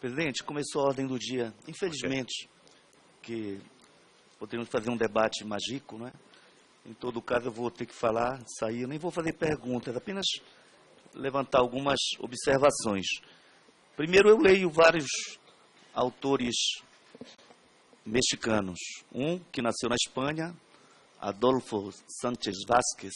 Presidente, começou a ordem do dia. Infelizmente, que poderíamos fazer um debate mais rico, não é? Em todo caso, eu vou ter que falar, sair. Eu nem vou fazer perguntas, apenas levantar algumas observações. Primeiro, eu leio vários autores mexicanos. Um que nasceu na Espanha, Adolfo Sánchez Vázquez,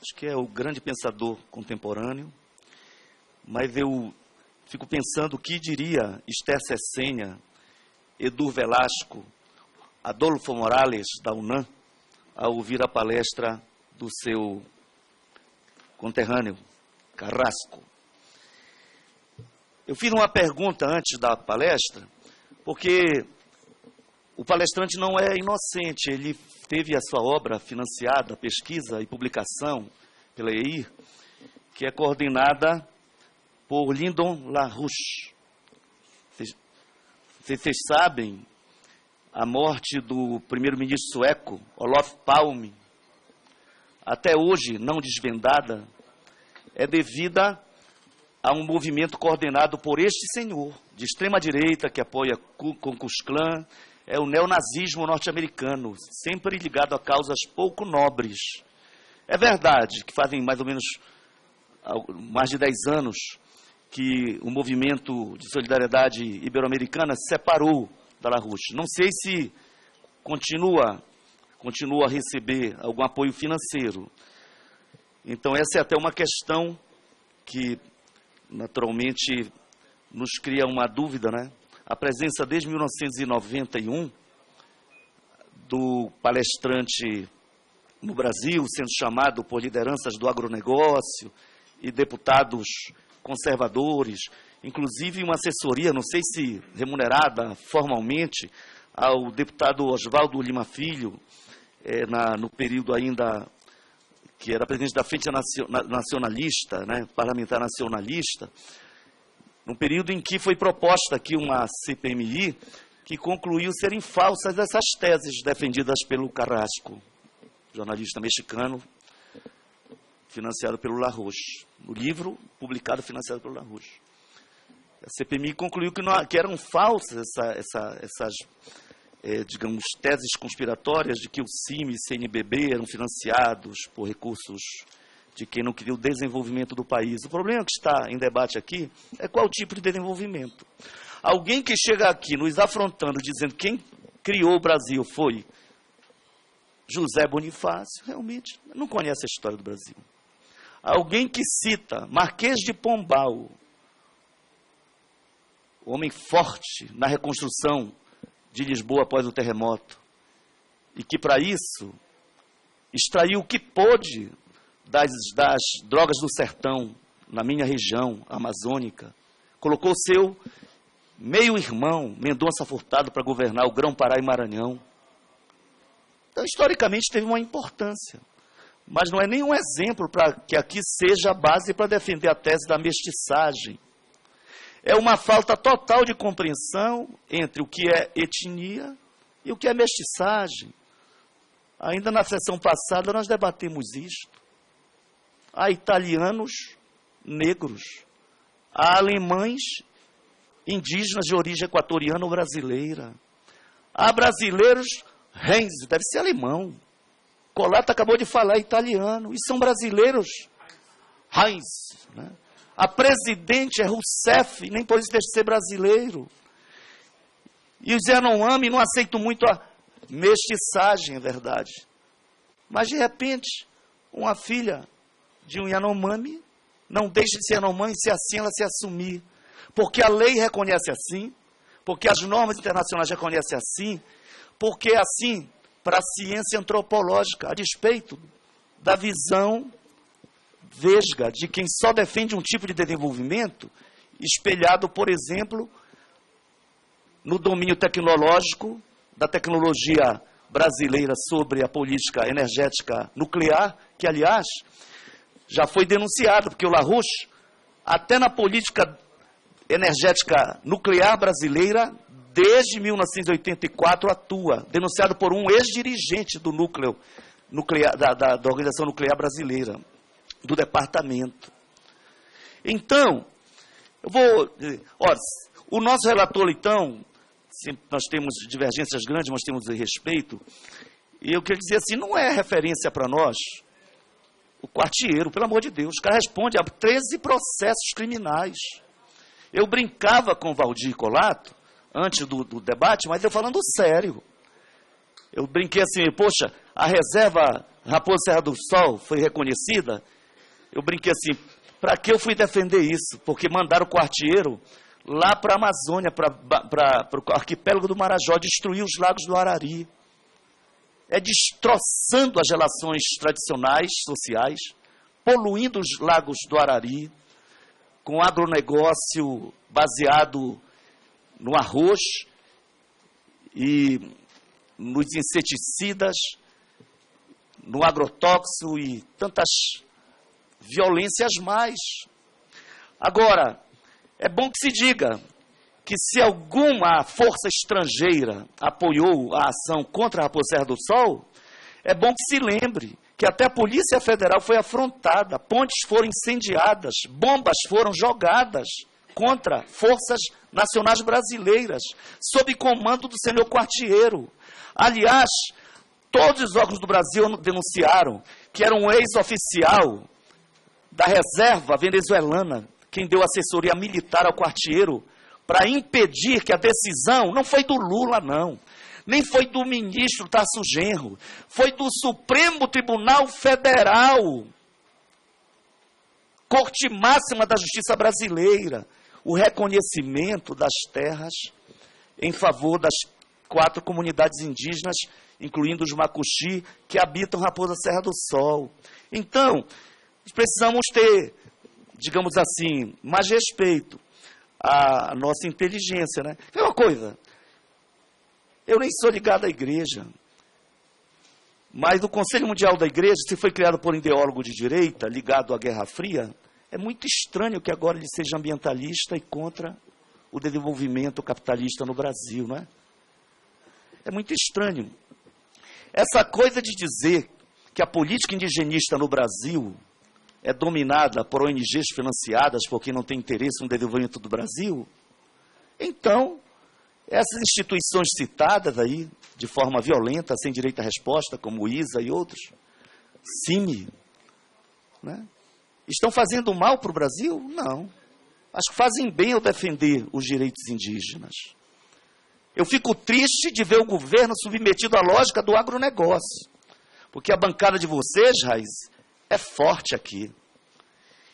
acho que é o grande pensador contemporâneo, mas eu fico pensando o que diria Esther Cessenha, Edu Velasco, Adolfo Morales, da UNAM, ao ouvir a palestra do seu conterrâneo, Carrasco. Eu fiz uma pergunta antes da palestra, porque o palestrante não é inocente, ele teve a sua obra financiada, pesquisa e publicação pela EIR, que é coordenada por Lyndon LaRouche. Vocês sabem, a morte do primeiro-ministro sueco, Olof Palme, até hoje não desvendada, é devida a um movimento coordenado por este senhor, de extrema-direita, que apoia Ku Klux Klan, é o neonazismo norte-americano, sempre ligado a causas pouco nobres. É verdade que fazem mais ou menos mais de 10 anos que o movimento de solidariedade ibero-americana se separou da LaRouche. Não sei se continua a receber algum apoio financeiro. Então, essa é até uma questão que, naturalmente, nos cria uma dúvida, né? A presença, desde 1991, do palestrante no Brasil, sendo chamado por lideranças do agronegócio e deputados conservadores, inclusive uma assessoria, não sei se remunerada formalmente, ao deputado Oswaldo Lima Filho, no período ainda que era presidente da Frente Nacionalista, né, parlamentar nacionalista, num período em que foi proposta aqui uma CPMI que concluiu serem falsas essas teses defendidas pelo Carrasco, jornalista mexicano, financiado pelo LaRouche. No livro publicado financiado pelo LaRouche. A CPMI concluiu que eram falsas essas digamos, teses conspiratórias de que o CIMI e o CNBB eram financiados por recursos de quem não queria o desenvolvimento do país. O problema que está em debate aqui é qual tipo de desenvolvimento. Alguém que chega aqui nos afrontando, dizendo que quem criou o Brasil foi José Bonifácio, realmente não conhece a história do Brasil. Alguém que cita Marquês de Pombal, homem forte na reconstrução de Lisboa após o terremoto, e que, para isso, extraiu o que pôde das drogas do sertão, na minha região amazônica, colocou seu meio-irmão, Mendonça Furtado, para governar o Grão-Pará e Maranhão. Então, historicamente, teve uma importância. Mas não é nenhum exemplo para que aqui seja a base para defender a tese da mestiçagem. É uma falta total de compreensão entre o que é etnia e o que é mestiçagem. Ainda na sessão passada nós debatemos isto. Há italianos negros, há alemães indígenas de origem equatoriana ou brasileira, há brasileiros, Heinz, deve ser alemão. Colata acabou de falar italiano, e são brasileiros, Heinz, né? A presidente é Rousseff, nem por isso deixa de ser brasileiro. E os Yanomami não aceitam muito a mestiçagem, é verdade. Mas, de repente, uma filha de um Yanomami não deixa de ser Yanomami, se assim ela se assumir. Porque a lei reconhece assim, porque as normas internacionais reconhecem assim, porque assim, para a ciência antropológica, a despeito da visão vesga de quem só defende um tipo de desenvolvimento, espelhado, por exemplo, no domínio tecnológico, da tecnologia brasileira sobre a política energética nuclear, que, aliás, já foi denunciado, porque o LaRouche, até na política energética nuclear brasileira, desde 1984 atua, denunciado por um ex-dirigente do núcleo nuclear, da Organização Nuclear Brasileira, do departamento. Então, eu vou dizer, olha, O nosso relator, então, nós temos divergências grandes, mas temos respeito, e eu queria dizer assim, não é referência para nós o quartieiro, pelo amor de Deus. O cara responde a 13 processos criminais. Eu brincava com o Valdir Colato, antes do debate, mas eu falando sério. Eu brinquei assim, poxa, a reserva Raposa Serra do Sol foi reconhecida. Eu brinquei assim, para que eu fui defender isso? Porque mandaram o quartieiro lá para a Amazônia, para o arquipélago do Marajó, destruir os lagos do Arari. É destroçando as relações tradicionais, sociais, poluindo os lagos do Arari, com agronegócio baseado no arroz e nos inseticidas, no agrotóxico e tantas violências mais. Agora, é bom que se diga que se alguma força estrangeira apoiou a ação contra a Raposa Serra do Sol, é bom que se lembre que até a Polícia Federal foi afrontada, pontes foram incendiadas, bombas foram jogadas contra forças nacionais brasileiras, sob comando do senhor Quartiero. Aliás, todos os órgãos do Brasil denunciaram que era um ex-oficial da reserva venezuelana quem deu assessoria militar ao Quartiero para impedir que a decisão não foi do Lula, não, nem foi do ministro Tarso Genro, foi do Supremo Tribunal Federal, Corte Máxima da Justiça Brasileira, o reconhecimento das terras em favor das 4 comunidades indígenas, incluindo os Macuxi, que habitam Raposa Serra do Sol. Então, precisamos ter, digamos assim, mais respeito à nossa inteligência, né? É uma coisa, eu nem sou ligado à igreja, mas o Conselho Mundial da Igreja, se foi criado por um ideólogo de direita, ligado à Guerra Fria, é muito estranho que agora ele seja ambientalista e contra o desenvolvimento capitalista no Brasil, não é? É muito estranho. Essa coisa de dizer que a política indigenista no Brasil é dominada por ONGs financiadas por quem não tem interesse no desenvolvimento do Brasil, então, essas instituições citadas aí, de forma violenta, sem direito à resposta, como o ISA e outros, CIMI, né? Estão fazendo mal para o Brasil? Não. Acho que fazem bem ao defender os direitos indígenas. Eu fico triste de ver o governo submetido à lógica do agronegócio, porque a bancada de vocês, Raiz, é forte aqui.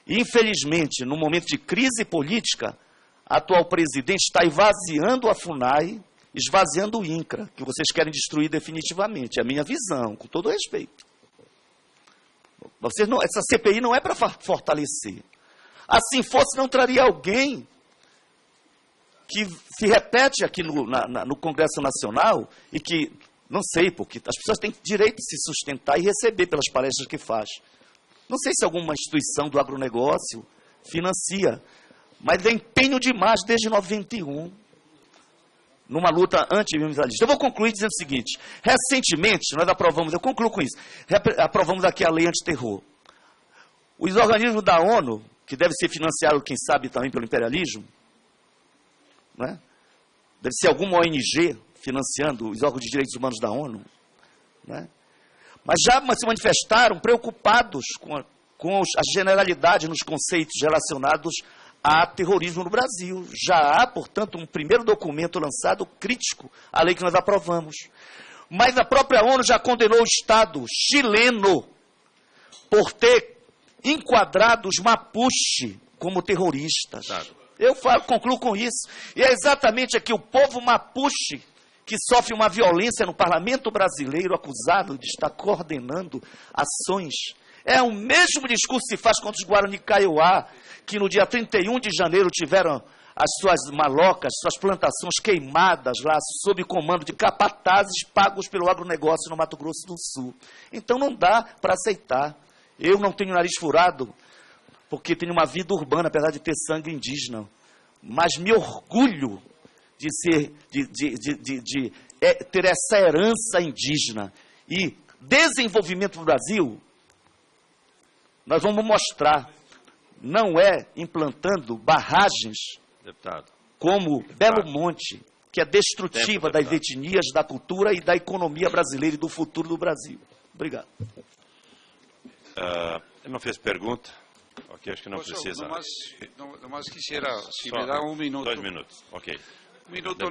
E, infelizmente, no momento de crise política, a atual presidente está esvaziando a FUNAI, esvaziando o INCRA, que vocês querem destruir definitivamente. É a minha visão, com todo respeito. Essa CPI não é para fortalecer. Assim fosse, não traria alguém que se repete aqui no Congresso Nacional e que, não sei, porque as pessoas têm direito de se sustentar e receber pelas palestras que faz. Não sei se alguma instituição do agronegócio financia, mas é empenho demais desde 91, numa luta anti-ambientalista. Eu vou concluir dizendo o seguinte, recentemente, nós aprovamos, eu concluo com isso, aprovamos aqui a lei antiterror. Os organismos da ONU, que devem ser financiados, quem sabe, também pelo imperialismo, né? Deve ser alguma ONG financiando os órgãos de direitos humanos da ONU, né? Mas já se manifestaram preocupados com a generalidade nos conceitos relacionados a terrorismo no Brasil. Já há, portanto, um primeiro documento lançado crítico à lei que nós aprovamos. Mas a própria ONU já condenou o Estado chileno por ter enquadrado os Mapuche como terroristas. Eu concluo com isso. E é exatamente aqui o povo Mapuche que sofre uma violência no parlamento brasileiro, acusado de estar coordenando ações. É o mesmo discurso que se faz contra os Guarani Kaiowá, que no dia 31 de janeiro tiveram as suas malocas, suas plantações queimadas lá, sob comando de capatazes pagos pelo agronegócio no Mato Grosso do Sul. Então não dá para aceitar. Eu não tenho nariz furado, porque tenho uma vida urbana, apesar de ter sangue indígena. Mas me orgulho de ter essa herança indígena. E desenvolvimento do Brasil, nós vamos mostrar, não é implantando barragens, deputado, como Belo Monte, que é destrutiva das etnias, da cultura e da economia brasileira e do futuro do Brasil. Obrigado. Ele não fez pergunta? Ok, acho que não precisa. Nomás quisiera, si me da un minuto. 2 minutos, ok. Un minuto,